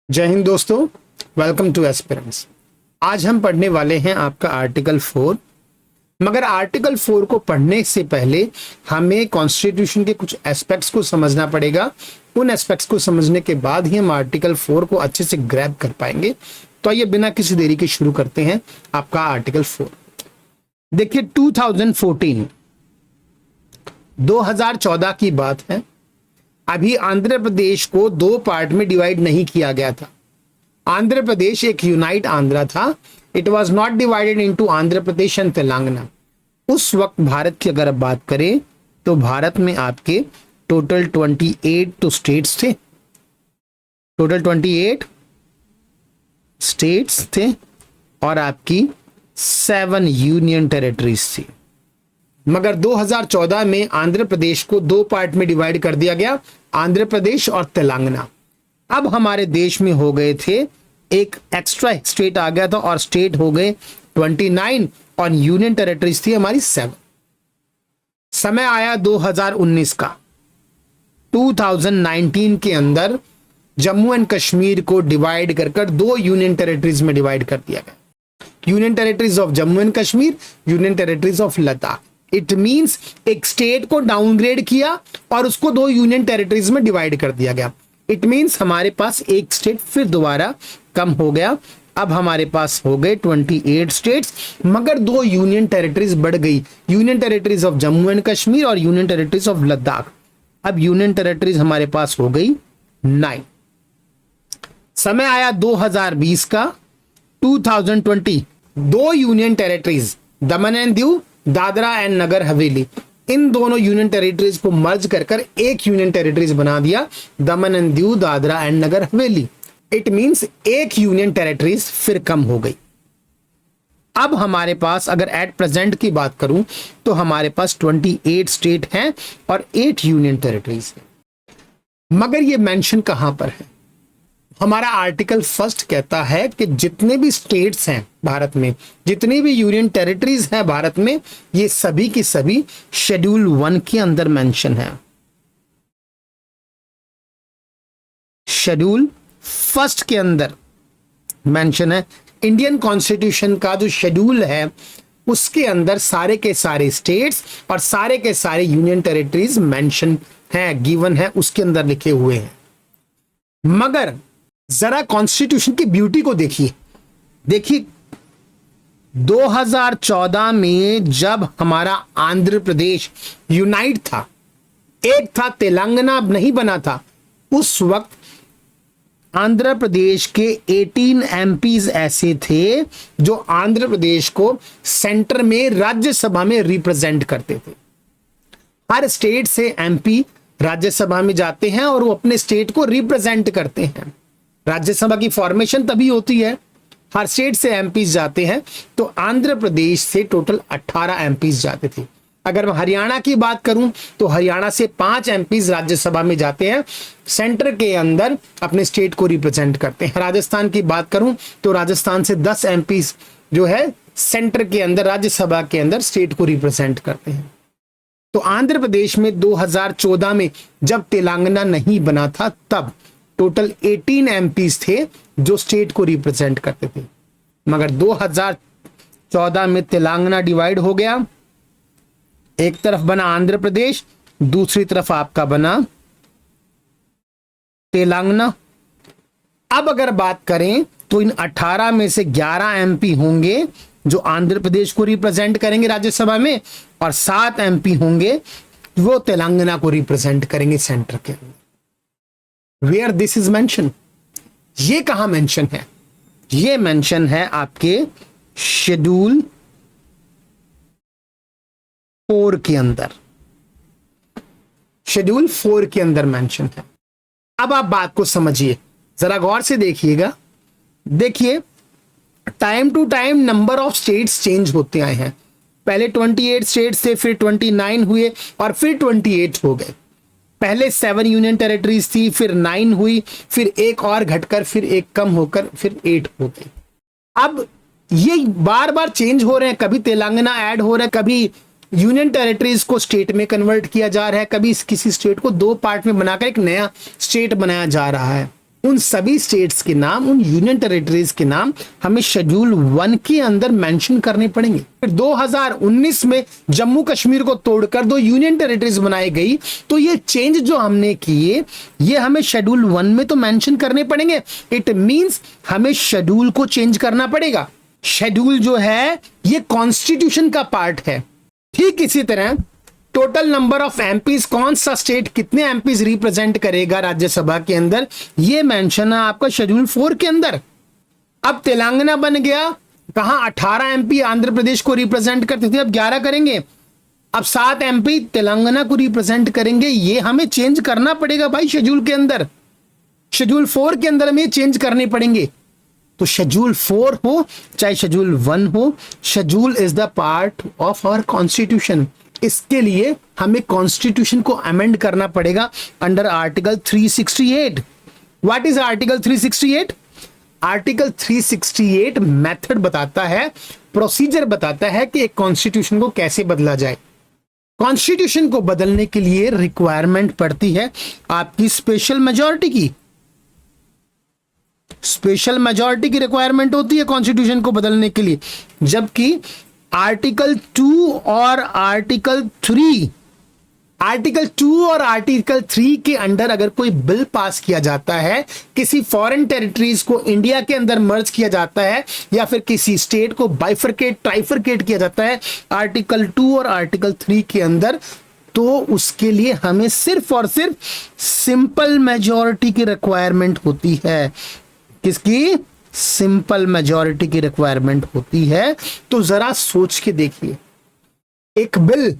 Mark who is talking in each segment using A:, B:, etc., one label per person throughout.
A: जय हिंद दोस्तों, welcome two aspirants. आज हम पढ़ने वाले हैं आपका आर्टिकल 4। मगर आर्टिकल 4 को पढ़ने से पहले हमें कॉन्स्टिट्यूशन के कुछ एस्पेक्ट्स को समझना पड़ेगा। उन एस्पेक्ट्स को समझने के बाद ही हम आर्टिकल 4 को अच्छे से ग्रैब कर पाएंगे। तो आइए बिना किसी देरी के शुरू करते हैं आपका आर्टिकल 4। देखिए 2014 की बात है। अभी आंध्र प्रदेश को दो पार्ट में डिवाइड नहीं किया गया था। आंध्र प्रदेश एक यूनाइट आंध्रा था। It was not divided into Andhra Pradesh and Telangana. उस वक्त भारत की अगर बात करें तो भारत में आपके टोटल 28 तो स्टेट्स थे। टोटल 28 स्टेट्स थे और आपकी 7 यूनियन टेरिटरीज थी। मगर 2014 में आंध्र प्रदेश को दो पार्ट में डिवाइड कर दिया गया, आंध्र प्रदेश और तेलंगाना। अब हमारे देश में हो गए थे, एक एक्स्ट्रा स्टेट आ गया था और स्टेट हो गए 29 और यूनियन टेरिटरीज थी हमारी 7। समय आया 2019 का। 2019 के अंदर जम्मू एंड कश्मीर को डिवाइड कर दो यूनियन टेरिटरीज में डिवाइड कर दिया गया। Union territories of Jammu and Kashmir, union territories of Ladakh. It means एक स्टेट को डाउनग्रेड किया और उसको दो यूनियन टेरिटरीज में डिवाइड कर दिया गया। इट मींस हमारे पास एक स्टेट फिर दोबारा कम हो गया। अब हमारे पास हो गए 28 स्टेट्स, मगर दो यूनियन टेरिटरीज बढ़ गई, union territories of Jammu and Kashmir और यूनियन टेरिटरीज ऑफ लद्दाख। अब यूनियन टेरिटरीज हमारे पास हो गई 9। समय आया 2020 का। 2020 दो union territories, Daman and Diu, Dadra and Nagar Haveli, इन दोनों यूनियन टेरिटरीज को मर्ज कर एक यूनियन टेरिटरीज बना दिया, दमन and Diu, Dadra and Nagar Haveli. It means एक यूनियन टेरिटरीज फिर कम हो गई। अब हमारे पास अगर एट प्रेजेंट की बात करूं तो हमारे पास 28 स्टेट हैं और 8 यूनियन टेरिटरीज हैं। मगर ये मेंशन कहां पर है? हमारा आर्टिकल 1 कहता है कि जितने भी स्टेट्स हैं भारत में, जितनी भी यूनियन टेरिटरीज हैं भारत में, ये सभी की सभी शेड्यूल 1 के अंदर मेंशन है। शेड्यूल 1 के अंदर मेंशन है। इंडियन कॉन्स्टिट्यूशन का जो शेड्यूल है उसके अंदर सारे के सारे स्टेट्स और सारे के सारे यूनियन टेरिटरीज मेंशन है, गिवन है, उसके अंदर लिखे हुए हैं। मगर जरा कॉन्स्टिट्यूशन की ब्यूटी को देखिए। 2014 में जब हमारा आंध्र प्रदेश यूनाइट था, एक था, तेलंगाना नहीं बना था, उस वक्त आंध्र प्रदेश के 18 एमपीज ऐसे थे जो आंध्र प्रदेश को सेंटर में राज्यसभा में रिप्रेजेंट करते थे। हर स्टेट से एमपी राज्यसभा में जाते हैं और वो अपने स्टेट को रिप्रेजेंट करते हैं। राज्यसभा की फॉर्मेशन तभी होती है, हर स्टेट से एमपीज जाते हैं। तो आंध्र प्रदेश से टोटल 18 एमपीज जाते थे। अगर मैं हरियाणा की बात करूं तो हरियाणा से 5 एमपीज राज्यसभा में जाते हैं, सेंटर के अंदर अपने स्टेट को रिप्रेजेंट करते हैं। राजस्थान की बात करूं तो राजस्थान से 10 एमपीज जो है सेंटर के अंदर, राज्यसभा के अंदर स्टेट को रिप्रेजेंट करते हैं। तो आंध्र प्रदेश में 2014 में जब तेलंगाना नहीं बना था तब टोटल 18 एमपीज थे जो स्टेट को रिप्रेजेंट करते थे। मगर 2014 में तेलंगाना डिवाइड हो गया, एक तरफ बना आंध्र प्रदेश, दूसरी तरफ आपका बना तेलंगाना। अब अगर बात करें तो इन 18 में से 11 एमपी होंगे जो आंध्र प्रदेश को रिप्रेजेंट करेंगे राज्यसभा में, और 7 एमपी होंगे वो तेलंगाना को रिप्रेजेंट करेंगे सेंटर के अंदर। वेयर दिस इज मेंशन, ये कहां मेंशन है? ये मेंशन है आपके शेड्यूल 4 के अंदर। शेड्यूल 4 के अंदर मेंशन है। अब आप बात को समझिए, जरा गौर से देखिएगा। देखिए time to time number of states change होते आए हैं। पहले 28 स्टेट्स थे, फिर 29 हुए और फिर 28 हो गए। पहले 7 यूनियन टेरिटरीज थी, फिर 9 हुई, फिर एक और घटकर, फिर एक कम होकर फिर 8 हो गई। अब ये बार बार चेंज हो रहे हैं, कभी तेलंगाना ऐड हो रहा है, कभी यूनियन टेरिटरीज को स्टेट में कन्वर्ट किया जा रहा है, कभी किसी स्टेट को दो पार्ट में बनाकर एक नया स्टेट बनाया जा रहा है। उन सभी स्टेट्स के नाम, उन यूनियन टेरिटरीज के नाम हमें शेड्यूल 1 के अंदर मेंशन करने पड़ेंगे। फिर 2019 में जम्मू कश्मीर को तोड़कर 2 यूनियन टेरिटरीज बनाई गई, तो ये चेंज जो हमने किए ये हमें शेड्यूल 1 में तो मेंशन करने पड़ेंगे। इट मींस हमें शेड्यूल को चेंज करना पड़ेगा। शेड्यूल जो है ये कॉन्स्टिट्यूशन का पार्ट है। ठीक इसी तरह टोटल नंबर ऑफ एमपीज, कौन सा स्टेट कितने एमपीज रिप्रेजेंट करेगा राज्यसभा के अंदर, ये मेंशन है आपका शेड्यूल 4 के अंदर। अब तेलंगाना बन गया, कहां 18 एमपी आंध्र प्रदेश को रिप्रेजेंट करते थे, अब 11 करेंगे। अब 7 एमपी तेलंगाना को रिप्रेजेंट करेंगे। ये हमें चेंज करना पड़ेगा भाई शेड्यूल के अंदर, शेड्यूल 4 के अंदर हमें चेंज करने पड़ेंगे। तो शेड्यूल 4 हो चाहे शेड्यूल 1 हो, schedule is the part of our constitution. इसके लिए हमें कॉन्स्टिट्यूशन को अमेंड करना पड़ेगा under article 368। What is article 368? Article 368 method बताता है, प्रोसीजर बताता है कि एक कॉन्स्टिट्यूशन को कैसे बदला जाए। कॉन्स्टिट्यूशन को बदलने के लिए रिक्वायरमेंट पड़ती है आपकी स्पेशल मेजॉरिटी की। स्पेशल मेजॉरिटी की रिक्वायरमेंट होती है कॉन्स्टिट्यूशन को बदलने के लिए, जबकि आर्टिकल 2 और आर्टिकल 3 के अंडर अगर कोई बिल पास किया जाता है, किसी फॉरेन टेरिटरीज को इंडिया के अंदर मर्ज किया जाता है या फिर किसी स्टेट को बाइफरकेट ट्राइफरकेट किया जाता है आर्टिकल 2 और आर्टिकल 3 के अंदर, तो उसके लिए हमें सिर्फ और सिर्फ सिंपल मेजॉरिटी की रिक्वायरमेंट होती है। किसकी? सिंपल मेजॉरिटी की रिक्वायरमेंट होती है। तो जरा सोच के देखिए, एक बिल,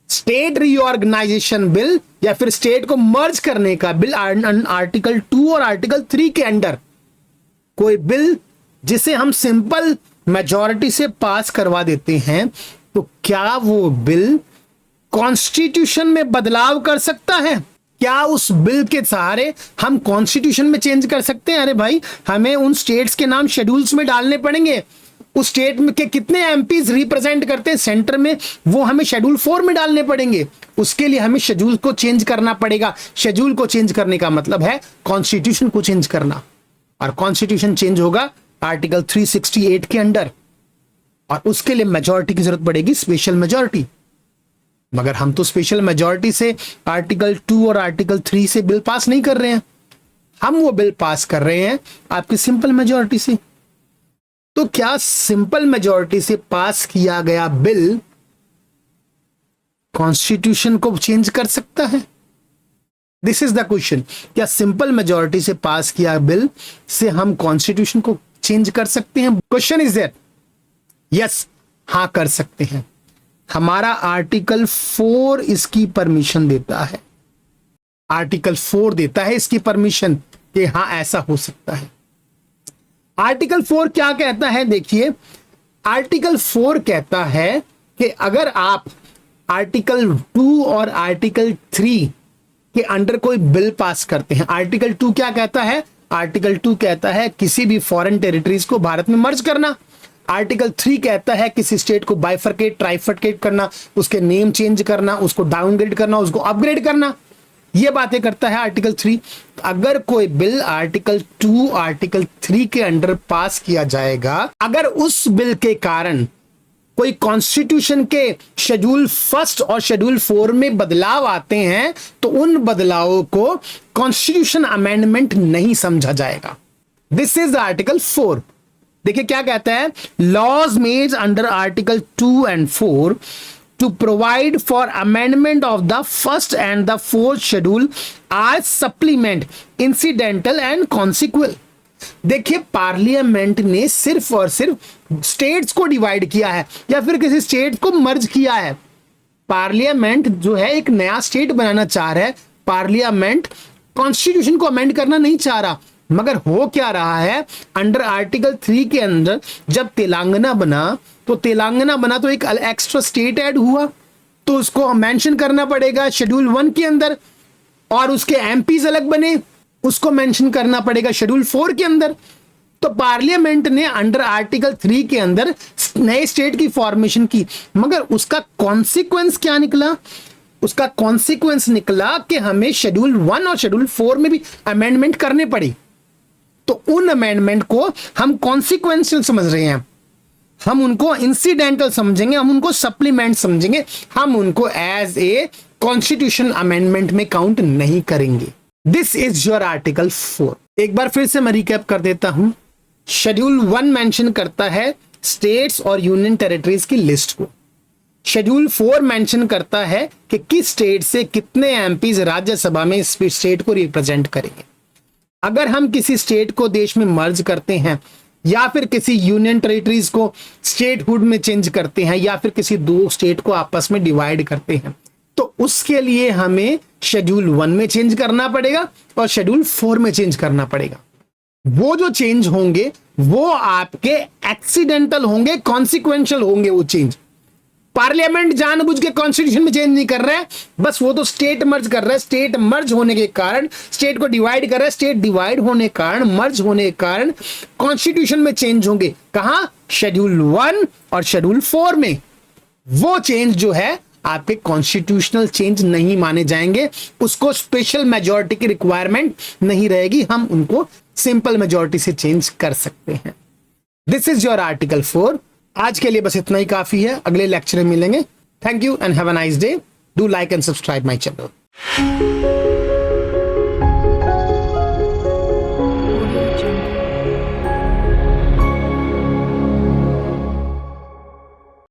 A: स्टेट रीऑर्गेनाइजेशन बिल या फिर स्टेट को मर्ज करने का बिल, आर्टिकल 2 और आर्टिकल 3 के अंडर कोई बिल जिसे हम सिंपल मेजॉरिटी से पास करवा देते हैं, तो क्या वो बिल कॉन्स्टिट्यूशन में बदलाव कर सकता है? क्या उस बिल के सहारे हम कॉन्स्टिट्यूशन में चेंज कर सकते हैं? अरे भाई, हमें उन स्टेट्स के नाम शेड्यूल्स में डालने पड़ेंगे। उस स्टेट में के कितने एमपीज रिप्रेजेंट करते हैं सेंटर में, वो हमें शेड्यूल 4 में डालने पड़ेंगे। उसके लिए हमें शेड्यूल को चेंज करना पड़ेगा। शेड्यूल को चेंज करने का मतलब है कॉन्स्टिट्यूशन को चेंज करना, और कॉन्स्टिट्यूशन चेंज होगा आर्टिकल 368 के अंडर, और उसके लिए मेजॉरिटी की जरूरत पड़ेगी, स्पेशल मेजॉरिटी। मगर हम तो स्पेशल मेजॉरिटी से आर्टिकल 2 और आर्टिकल 3 से बिल पास नहीं कर रहे हैं, हम वो बिल पास कर रहे हैं आपकी सिंपल मेजॉरिटी से। तो क्या सिंपल मेजॉरिटी से पास किया गया बिल कॉन्स्टिट्यूशन को चेंज कर सकता है? This is the question. क्या सिंपल मेजॉरिटी से पास किया बिल से हम कॉन्स्टिट्यूशन को चेंज कर सकते हैं? क्वेश्चन इज दैट यस, हां कर सकते हैं। हमारा आर्टिकल 4 इसकी परमिशन देता है, आर्टिकल 4 देता है इसकी परमिशन कि हां ऐसा हो सकता है। आर्टिकल 4 क्या कहता है? देखिए, आर्टिकल 4 कहता है कि अगर आप आर्टिकल 2 और आर्टिकल 3 के अंडर कोई बिल पास करते हैं, आर्टिकल 2 क्या कहता है? आर्टिकल 2 कहता है किसी भी फॉरेन टेरिटरीज को भारत में मर्ज करना। आर्टिकल 3 कहता है किसी स्टेट को बाइफरकेट ट्राइफरकेट करना, उसके नेम चेंज करना, उसको डाउनग्रेड करना, उसको अपग्रेड करना, ये बातें करता है आर्टिकल 3। अगर कोई बिल आर्टिकल 2 आर्टिकल 3 के अंडर पास किया जाएगा, अगर उस बिल के कारण कोई कॉन्स्टिट्यूशन के शेड्यूल 1 और शेड्यूल 4 में बदलाव आते हैं, तो उन बदलावों को कॉन्स्टिट्यूशन अमेंडमेंट नहीं समझा जाएगा। This is article 4। देखिए क्या कहता है, laws made under article 2 and 4 to provide for amendment of the 1st and the 4th schedule as supplement, incidental and consequential। देखिए, पार्लियामेंट ने सिर्फ और सिर्फ स्टेट्स को डिवाइड किया है या फिर किसी स्टेट को मर्ज किया है। पार्लियामेंट जो है एक नया स्टेट बनाना चाह रहा है, पार्लियामेंट कॉन्स्टिट्यूशन को अमेंड करना नहीं चाह रहा। मगर हो क्या रहा है, अंडर आर्टिकल 3 के अंदर जब तेलंगाना बना तो एक एक्स्ट्रा स्टेट ऐड हुआ, तो उसको मेंशन करना पड़ेगा शेड्यूल 1 के अंदर, और उसके एमपीज अलग बने, उसको मेंशन करना पड़ेगा शेड्यूल 4 के अंदर। तो पार्लियामेंट ने अंडर आर्टिकल 3 के अंदर नए स्टेट की फॉर्मेशन की, मगर उसका कॉन्सिक्वेंस क्या निकला? उसका कॉन्सिक्वेंस निकला कि हमें शेड्यूल 1 और शेड्यूल 4 में भी अमेंडमेंट करने पड़ी। तो उन अमेंडमेंट को हम कॉन्सिक्वेंशियल समझ रहे हैं, हम उनको इंसिडेंटल समझेंगे, हम उनको सप्लीमेंट समझेंगे, हम उनको एज ए कॉन्स्टिट्यूशन अमेंडमेंट में काउंट नहीं करेंगे। This is your article 4। एक बार फिर से मैं रिकैप कर देता हूं। शेड्यूल 1 मेंशन करता है स्टेट्स और यूनियन टेरिटरीज की लिस्ट को। शेड्यूल 4 मेंशन करता है कि किस स्टेट से कितने एमपीज राज्यसभा में इस स्टेट को रिप्रेजेंट करेंगे। अगर हम किसी स्टेट को देश में मर्ज करते हैं या फिर किसी यूनियन टेरिटरीज को स्टेटहुड में चेंज करते हैं या फिर किसी दो स्टेट को आपस में डिवाइड करते हैं, तो उसके लिए हमें शेड्यूल 1 में चेंज करना पड़ेगा और शेड्यूल 4 में चेंज करना पड़ेगा। वो जो चेंज होंगे वो आपके एक्सीडेंटल होंगे, कॉन्सिक्वेंशियल होंगे। वो चेंज पार्लियामेंट जानबूझ के कॉन्स्टिट्यूशन में चेंज नहीं कर रहा है, बस वो तो स्टेट मर्ज कर रहा है। स्टेट मर्ज होने के कारण स्टेट को डिवाइड कर रहा है, स्टेट डिवाइड होने के कारण, मर्ज होने के कारण कॉन्स्टिट्यूशन में चेंज होंगे। कहां? शेड्यूल 1 और शेड्यूल 4 में। वो चेंज जो है आपके कॉन्स्टिट्यूशनल चेंज नहीं माने जाएंगे, उसको स्पेशल मेजॉरिटी की रिक्वायरमेंट नहीं रहेगी, हम उनको सिंपल मेजॉरिटी से चेंज कर सकते हैं। This is your article 4। आज के लिए बस इतना ही काफी है, अगले लेक्चर में मिलेंगे। Thank you and have a nice day. Do like and subscribe my channel.